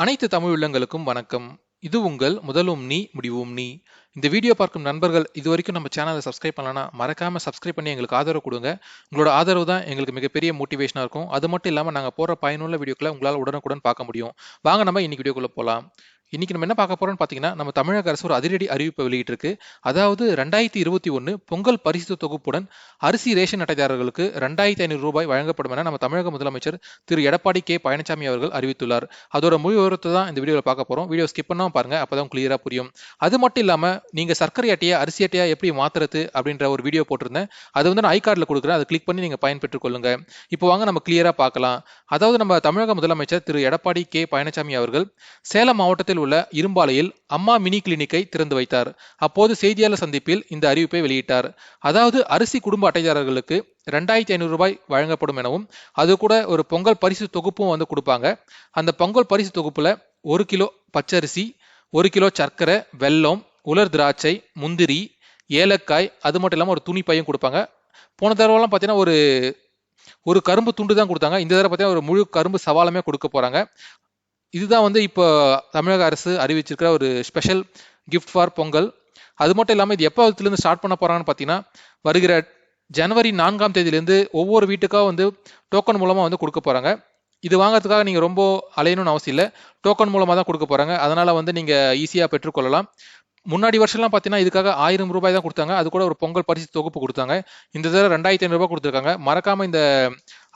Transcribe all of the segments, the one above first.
அனைத்து தமிழ் உள்ளங்களுக்கும் வணக்கம். இது உங்கள் முதலும் நீ முடிவும் நீ. இந்த வீடியோ பார்க்கும் நண்பர்கள் இதுவரைக்கும் நம்ம சேனலை சப்ஸ்கிரைப் பண்ணலனா மறக்காம சப்ஸ்கிரைப் பண்ணி எங்களுக்கு ஆதரவு கொடுங்க. உங்களோட ஆதரவு தான் எங்களுக்கு மிகப்பெரிய மோட்டிவேஷனா இருக்கும். அது மட்டும் இல்லாம நாங்க போற பயனுள்ள வீடியோக்களை உங்களால் உடனுக்குடன் பார்க்க முடியும். வாங்க நம்ம இன்னைக்கு வீடியோக்குள்ள போலாம். இன்னைக்கு நம்ம என்ன பார்க்க போறோம்னு பாத்தீங்கன்னா, நம்ம தமிழக அரசு ஒரு அதிரடி அறிவிப்பை வெளியிட்டிருக்கு. அதாவது 2021 பொங்கல் பரிசு தொகுப்புடன் அரிசி ரேஷன் அட்டைதாரர்களுக்கு 2500 ரூபாய் வழங்கப்படும் என நம்ம தமிழக முதலமைச்சர் திரு எடப்பாடி கே பழனிசாமி அவர்கள் அறிவித்துள்ளார். அதோட முழு விவரத்தை தான் இந்த வீடியோவில் பார்க்க போறோம். வீடியோ ஸ்கிப் பண்ணாம பாருங்க, அப்பதான் கிளியரா புரியும். அது மட்டும் இல்லாம நீங்க சர்க்கரை அட்டையை அரிசி அட்டையா எப்படி மாத்துறது அப்படின்ற ஒரு வீடியோ போட்டிருந்தேன். அது வந்து நான் ஐ கார்டில் கொடுக்குறேன், அதை கிளிக் பண்ணி நீங்க பயன்பெற்றுக் கொள்ளுங்க. இப்போ வாங்க நம்ம கிளியரா பார்க்கலாம். அதாவது நம்ம தமிழக முதலமைச்சர் திரு எடப்பாடி கே பழனிசாமி அவர்கள் சேலம் மாவட்டத்தில் உள்ள இரும்பாலையில் அம்மா மினி கிளினிக்கை திறந்து வைத்தார். அப்போது செய்தியாளர் சந்திப்பில் இந்த அறிவிப்பை வெளியிட்டார். அதாவது அரிசி குடும்ப அட்டைதாரர்களுக்கு 2500 ரூபாய் வழங்கப்படும் எனவும், அது கூட ஒரு பொங்கல் பரிசு தொகுப்பும் வந்து கொடுப்பாங்க. அந்த பொங்கல் பரிசு தொகுப்புல 1 கிலோ பச்சரிசி, 1 கிலோ சர்க்கரை, வெல்லம், உலர் திராட்சை, முந்திரி, ஏலக்காய், அது மட்டும் இல்லாம ஒரு துணி பையும் கொடுப்பாங்க. போன தடவைலாம் பார்த்தீங்கன்னா ஒரு கரும்பு துண்டு தான் கொடுத்தாங்க. இந்த தடவை பார்த்தீங்கன்னா ஒரு முழு கரும்பு சவாலமே கொடுக்க போறாங்க. இதுதான் வந்து இப்போ தமிழக அரசு அறிவிச்சிருக்கிற ஒரு ஸ்பெஷல் கிஃப்ட் ஃபார் பொங்கல். அது மட்டும் இல்லாமல் இது எப்போ இருந்து ஸ்டார்ட் பண்ண போறாங்கன்னு பார்த்தீங்கன்னா, வருகிற ஜனவரி 4ஆம் தேதியிலேருந்து ஒவ்வொரு வீட்டுக்காக வந்து டோக்கன் மூலமாக வந்து கொடுக்க போறாங்க. இது வாங்குறதுக்காக நீங்க ரொம்ப அலையணும்னு அவசியம் இல்லை, டோக்கன் மூலமாக தான் கொடுக்க போறாங்க. அதனால வந்து நீங்க ஈஸியாக பெற்றுக்கொள்ளலாம். முன்னாடி வருஷம்லாம் பார்த்தீங்கன்னா இதுக்காக 1000 ரூபாய் தான் கொடுத்தாங்க. அது கூட ஒரு பொங்கல் பரிசு தொகுப்பு கொடுத்தாங்க. இந்த தடவை 2500 ரூபாய் கொடுத்துருக்காங்க. மறக்காம இந்த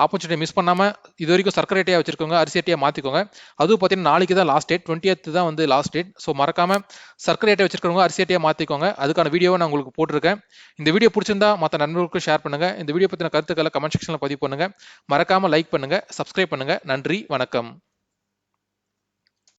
ஆப்பர்ச்சுனிட்டி மிஸ் பண்ணாம இது வரைக்கும் சர்க்கரை அட்டையா வச்சிருக்கோங்க, அரிசி அட்டையா மாத்திக்கோங்க. அதுவும் பார்த்தீங்கன்னா நாளைக்கு தான் லாஸ்ட் டேட், 20th தான் வந்து லாஸ்ட் டேட். ஸோ மறக்காம சர்க்கரை அட்டை வச்சிருக்கவங்க அரிசி அட்டையா மாத்திக்கோங்க. அதுக்கான வீடியோவை நான் உங்களுக்கு போட்டிருக்கேன். இந்த வீடியோ பிடிச்சிருந்தா மற்ற நண்பர்களுக்கும் ஷேர் பண்ணுங்க. இந்த வீடியோ பத்தின கருத்துக்களை கமெண்ட் செக்ஷன்ல பதிவு பண்ணுங்க. மறக்காம லைக் பண்ணுங்க, சப்ஸ்கிரைப் பண்ணுங்க. நன்றி, வணக்கம்.